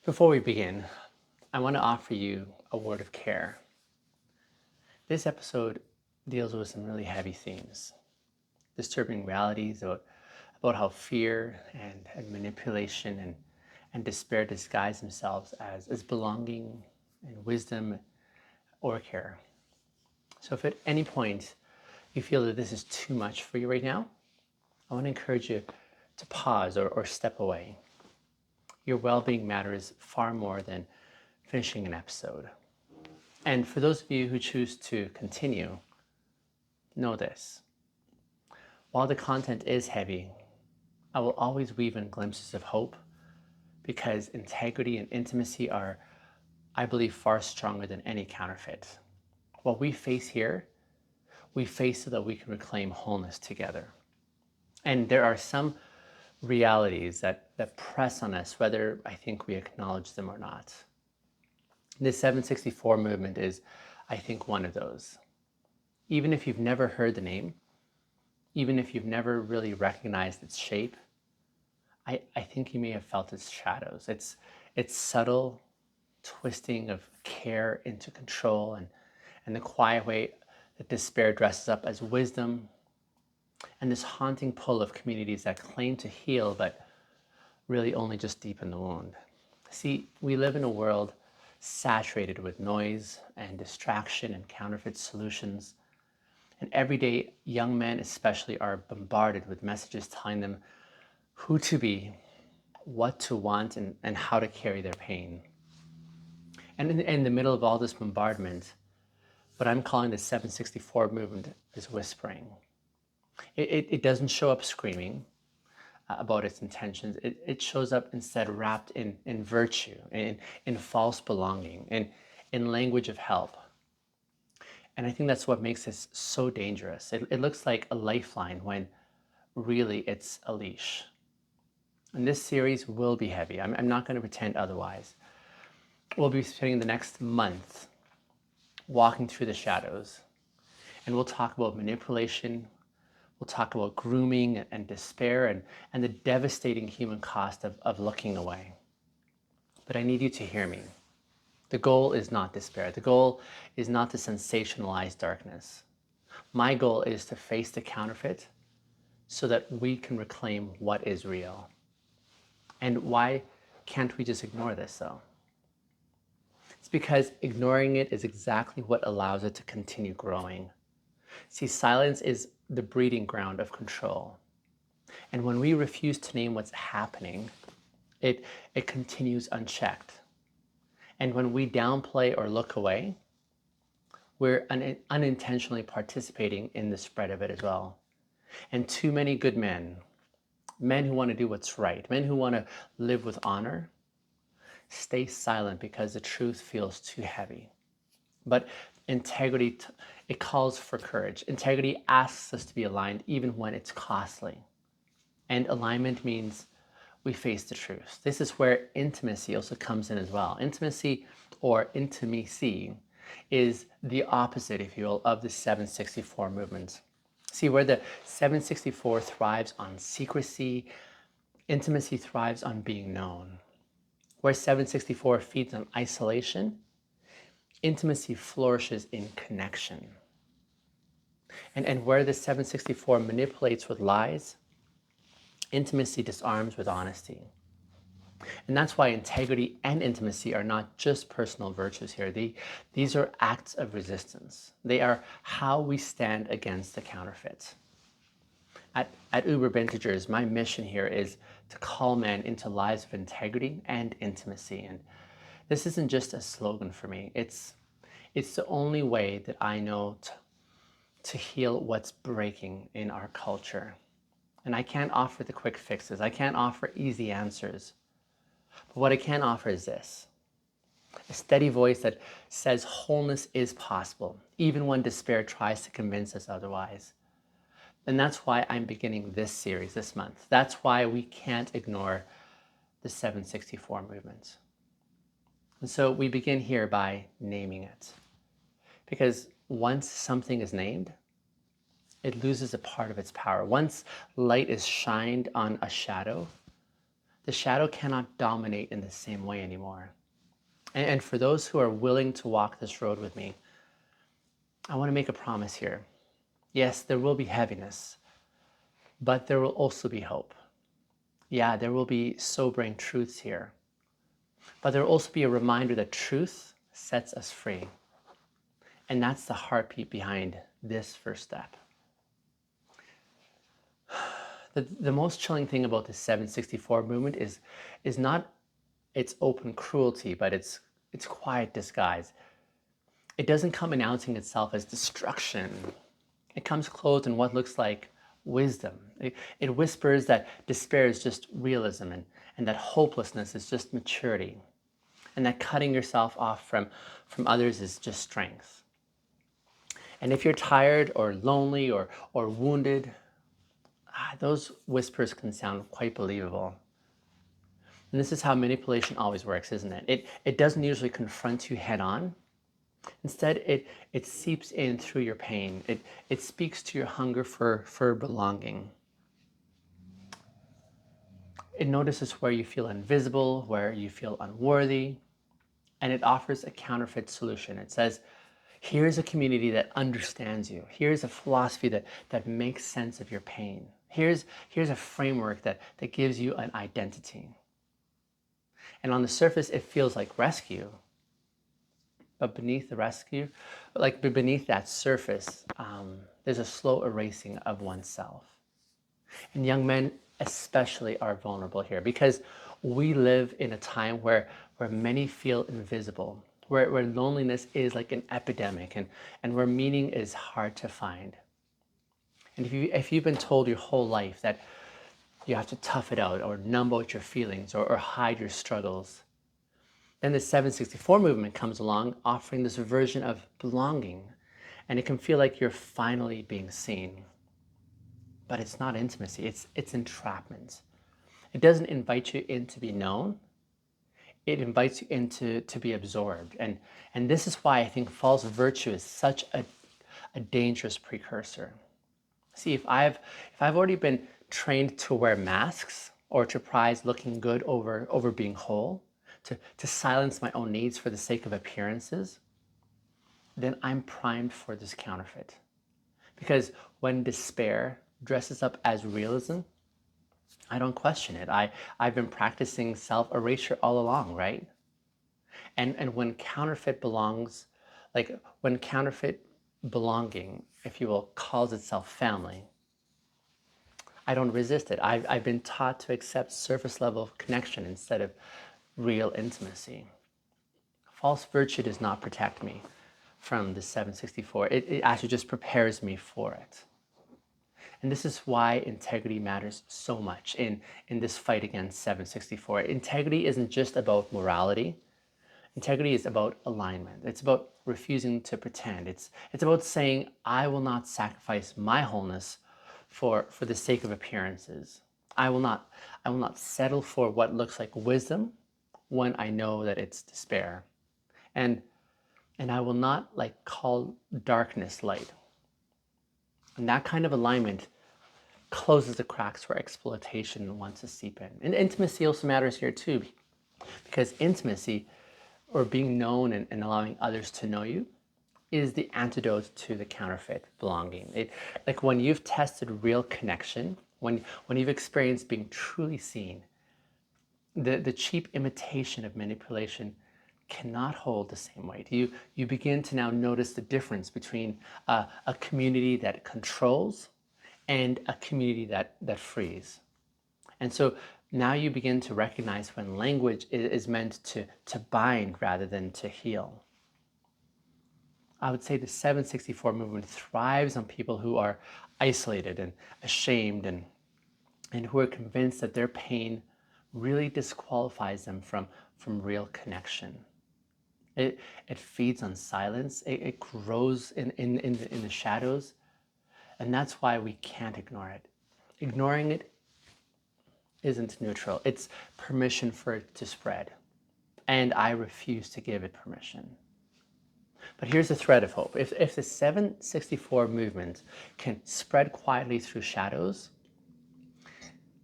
Before we begin, I want to offer you a word of care. This episode deals with some really heavy themes, disturbing realities about how fear and manipulation and despair disguise themselves as belonging and wisdom or care. So if at any point you feel that this is too much for you right now, I want to encourage you to pause or step away. Your well-being matters far more than finishing an episode. And for those of you who choose to continue, know this. While the content is heavy, I will always weave in glimpses of hope because integrity and intimacy are, I believe, far stronger than any counterfeit. What we face here, we face so that we can reclaim wholeness together. And there are some realities that press on us, whether I think we acknowledge them or not. This 764 movement is, I think, one of those. Even if you've never heard the name, even if you've never really recognized its shape, I think you may have felt its shadows. It's subtle twisting of care into control and the quiet way that despair dresses up as wisdom, and this haunting pull of communities that claim to heal but really only just deepen the wound. See, we live in a world saturated with noise and distraction and counterfeit solutions. And everyday young men especially are bombarded with messages telling them who to be, what to want, and how to carry their pain. And in the middle of all this bombardment, what I'm calling the 764 movement is whispering. It doesn't show up screaming about its intentions. It shows up instead wrapped in virtue, in false belonging, in language of help. And I think that's what makes this so dangerous. It looks like a lifeline when really it's a leash. And this series will be heavy. I'm not going to pretend otherwise. We'll be spending the next month walking through the shadows. And we'll talk about manipulation. We'll talk about grooming and despair and the devastating human cost of looking away. But I need you to hear me. The goal is not despair. The goal is not to sensationalize darkness. My goal is to face the counterfeit so that we can reclaim what is real. And why can't we just ignore this, though? It's because ignoring it is exactly what allows it to continue growing. See, silence is the breeding ground of control. And when we refuse to name what's happening, it continues unchecked. And when we downplay or look away, we're unintentionally participating in the spread of it as well. And too many good men who want to do what's right, men who want to live with honor, stay silent because the truth feels too heavy. But integrity, it calls for courage. Integrity asks us to be aligned even when it's costly. And alignment means we face the truth. This is where intimacy also comes in as well. Intimacy or intimacy is the opposite, if you will, of the 764 movement. See, where the 764 thrives on secrecy, intimacy thrives on being known. Where 764 feeds on isolation, intimacy flourishes in connection. And where the 764 manipulates with lies, intimacy disarms with honesty. And that's why integrity and intimacy are not just personal virtues here. These are acts of resistance. They are how we stand against the counterfeit. At Uber Vintagers, my mission here is to call men into lives of integrity and intimacy. And this isn't just a slogan for me. It's the only way that I know to heal what's breaking in our culture. And I can't offer the quick fixes. I can't offer easy answers. But what I can offer is this: a steady voice that says wholeness is possible, even when despair tries to convince us otherwise. And that's why I'm beginning this series this month. That's why we can't ignore the 764 movement. And so we begin here by naming it. Because once something is named, it loses a part of its power. Once light is shined on a shadow, the shadow cannot dominate in the same way anymore. And for those who are willing to walk this road with me, I want to make a promise here. Yes, there will be heaviness, but there will also be hope. Yeah, there will be sobering truths here, but there will also be a reminder that truth sets us free. And that's the heartbeat behind this first step. The most chilling thing about the 764 movement is not its open cruelty, but its quiet disguise. It doesn't come announcing itself as destruction. It comes clothed in what looks like wisdom. It whispers that despair is just realism, and that hopelessness is just maturity, and that cutting yourself off from others is just strength. And if you're tired or lonely or wounded, those whispers can sound quite believable. And this is how manipulation always works, isn't it? It doesn't usually confront you head on. Instead, it seeps in through your pain. It speaks to your hunger for belonging. It notices where you feel invisible, where you feel unworthy, and it offers a counterfeit solution. It says, here's a community that understands you. Here's a philosophy that makes sense of your pain. Here's a framework that gives you an identity. And on the surface, it feels like rescue. But beneath the rescue, like beneath that surface, there's a slow erasing of oneself. And young men especially are vulnerable here because we live in a time where many feel invisible, where loneliness is like an epidemic, and where meaning is hard to find. And if you've been told your whole life that you have to tough it out or numb out your feelings or hide your struggles, then the 764 movement comes along offering this version of belonging, and it can feel like you're finally being seen. But it's not intimacy, it's entrapment. It doesn't invite you in to be known, it invites you in to be absorbed. And this is why I think false virtue is such a dangerous precursor. See, if I've already been trained to wear masks or to prize looking good over being whole, to silence my own needs for the sake of appearances, then I'm primed for this counterfeit. Because when despair dresses up as realism, I don't question it. I've been practicing self-erasure all along, right? And when counterfeit belongs, like when counterfeit belonging, if you will, calls itself family, I don't resist it. I've been taught to accept surface level connection instead of real intimacy. False virtue does not protect me from the 764. It actually just prepares me for it. And this is why integrity matters so much in this fight against 764. Integrity isn't just about morality. Integrity is about alignment. It's about refusing to pretend. It's about saying, I will not sacrifice my wholeness for the sake of appearances. I will not settle for what looks like wisdom when I know that it's despair. And I will not like call darkness light. And that kind of alignment closes the cracks where exploitation wants to seep in. And intimacy also matters here too, because intimacy, or being known and allowing others to know you, is the antidote to the counterfeit belonging. Like when you've tested real connection, when you've experienced being truly seen, the cheap imitation of manipulation cannot hold the same weight. You begin to now notice the difference between a community that controls and a community that frees. And so now you begin to recognize when language is meant to bind rather than to heal. I would say the 764 movement thrives on people who are isolated and ashamed and who are convinced that their pain really disqualifies them from real connection. It feeds on silence. It grows in the shadows. And that's why we can't ignore it. Ignoring it isn't neutral. It's permission for it to spread. And I refuse to give it permission. But here's the thread of hope. If the 764 movement can spread quietly through shadows,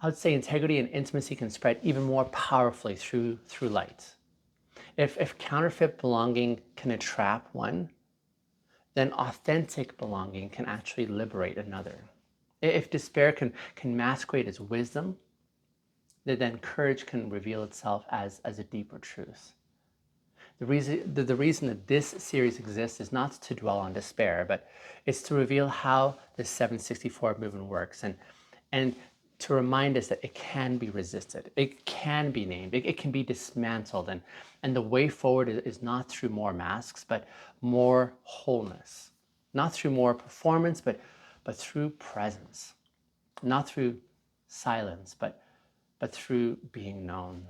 I would say integrity and intimacy can spread even more powerfully through light. If counterfeit belonging can entrap one, then authentic belonging can actually liberate another. If despair can masquerade as wisdom, then courage can reveal itself as a deeper truth. The reason that this series exists is not to dwell on despair, but it's to reveal how the 764 movement works and to remind us that it can be resisted, it can be named, it can be dismantled, and the way forward is not through more masks, but more wholeness. Not through more performance, but through presence. Not through silence, but through being known.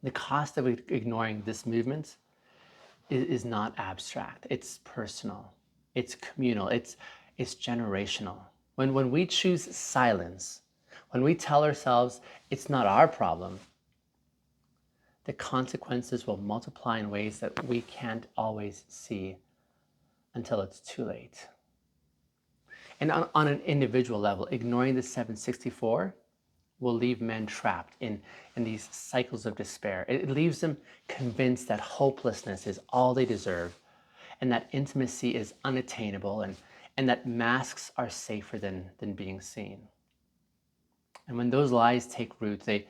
The cost of ignoring this movement is not abstract. It's personal. It's communal. It's generational. When we choose silence, when we tell ourselves it's not our problem, the consequences will multiply in ways that we can't always see until it's too late. And on an individual level, ignoring the 764 will leave men trapped in these cycles of despair. It leaves them convinced that hopelessness is all they deserve, and that intimacy is unattainable, and that masks are safer than being seen. And when those lies take root, they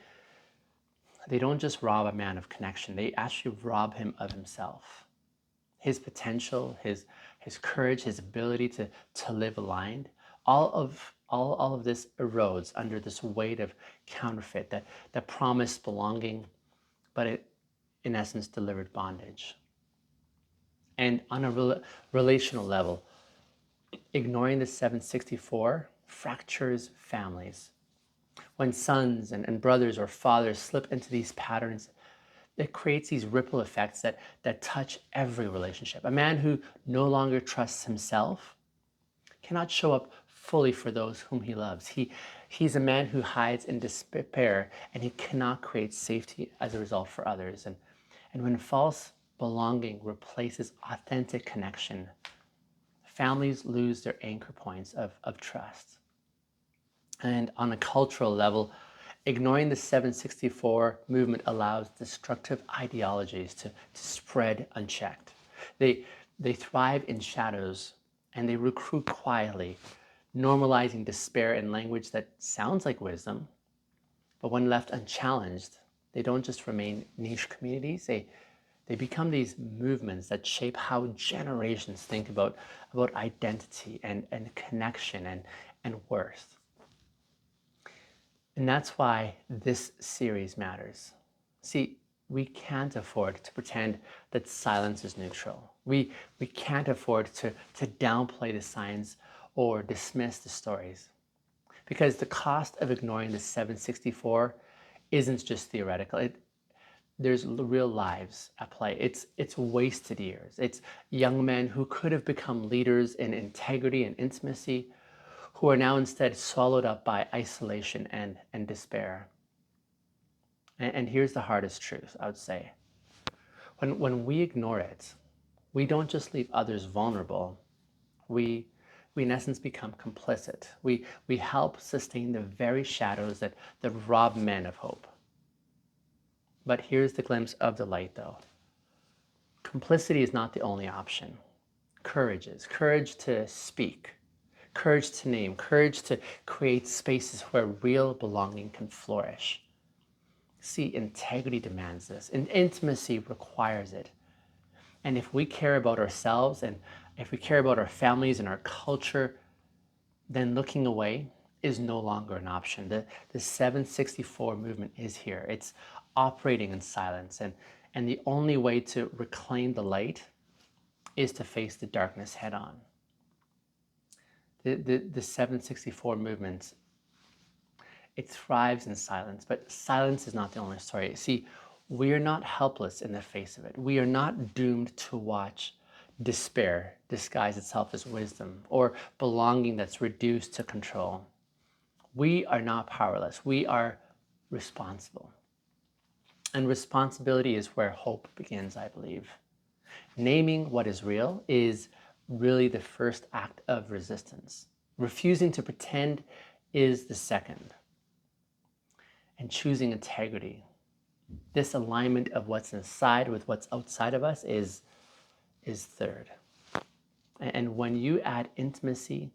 don't just rob a man of connection, they actually rob him of himself. His potential, his courage, his ability to live aligned, all of this erodes under this weight of counterfeit that promised belonging, but it, in essence, delivered bondage. And on a relational level, ignoring the 764 fractures families. When sons and brothers or fathers slip into these patterns, it creates these ripple effects that touch every relationship. A man who no longer trusts himself cannot show up fully for those whom he loves. He's a man who hides in despair, and he cannot create safety as a result for others. And when false belonging replaces authentic connection, families lose their anchor points of trust. And on a cultural level, ignoring the 764 movement allows destructive ideologies to spread unchecked. They thrive in shadows, and they recruit quietly, normalizing despair in language that sounds like wisdom, but when left unchallenged, they don't just remain niche communities, they become these movements that shape how generations think about identity and connection and worth. And that's why this series matters. See, we can't afford to pretend that silence is neutral. We can't afford to downplay the signs or dismiss the stories. Because the cost of ignoring the 764 isn't just theoretical. There's real lives at play. It's wasted years. It's young men who could have become leaders in integrity and intimacy, who are now instead swallowed up by isolation and despair. And here's the hardest truth, I would say. When we ignore it, we don't just leave others vulnerable. We in essence become complicit. We help sustain the very shadows that rob men of hope. But here's the glimpse of the light, though. Complicity is not the only option. Courage is. Courage to speak, courage to name, courage to create spaces where real belonging can flourish. See, integrity demands this, and intimacy requires it. And if we care about ourselves, and if we care about our families and our culture, then looking away is no longer an option. The 764 movement is here. It's operating in silence, and the only way to reclaim the light is to face the darkness head on. The 764 movement, it thrives in silence, but silence is not the only story. See, we are not helpless in the face of it. We are not doomed to watch despair disguise itself as wisdom, or belonging that's reduced to control. We are not powerless. We are responsible. And responsibility is where hope begins, I believe. Naming what is real is really the first act of resistance. Refusing to pretend is the second. and choosing integrity. This alignment of what's inside with what's outside of us is third. And when you add intimacy,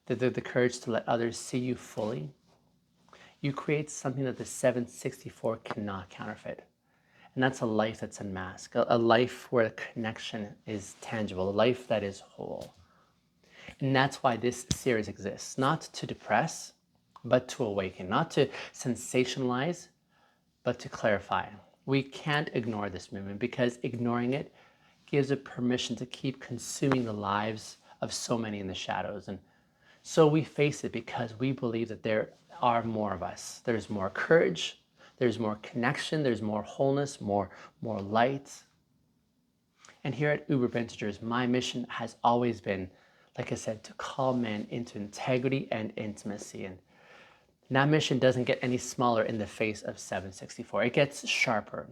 the courage to let others see you fully, you create something that the 764 cannot counterfeit. And that's a life that's unmasked, a life where connection is tangible, a life that is whole. And that's why this series exists, not to depress, but to awaken, not to sensationalize, but to clarify. We can't ignore this movement because ignoring it gives it permission to keep consuming the lives of so many in the shadows. And so we face it because we believe that there are more of us. There's more courage, there's more connection, there's more wholeness, more light. And here at Uber Vintagers, my mission has always been, like I said, to call men into integrity and intimacy. And that mission doesn't get any smaller in the face of 764. It gets sharper.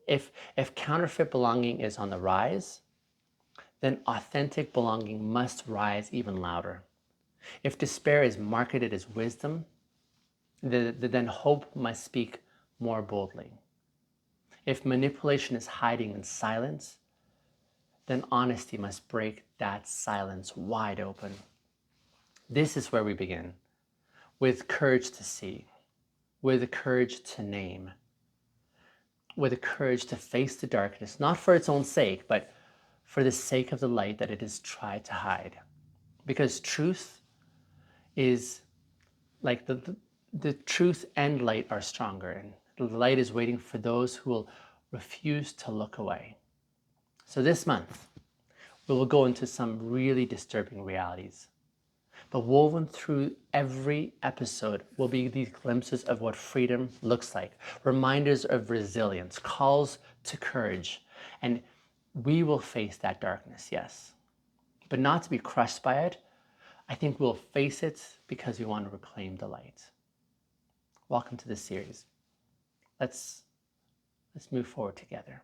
If counterfeit belonging is on the rise, then authentic belonging must rise even louder. If despair is marketed as wisdom, then hope must speak more boldly. If manipulation is hiding in silence, then honesty must break that silence wide open. This is where we begin, with courage to see, with the courage to name, with the courage to face the darkness, not for its own sake, but for the sake of the light that it has tried to hide. Because truth is like the truth and light are stronger, and the light is waiting for those who will refuse to look away. So this month, we will go into some really disturbing realities. But woven through every episode will be these glimpses of what freedom looks like, reminders of resilience, calls to courage. And we will face that darkness, yes, but not to be crushed by it. I think we'll face it because we want to reclaim the light. Welcome to this series. Let's move forward together.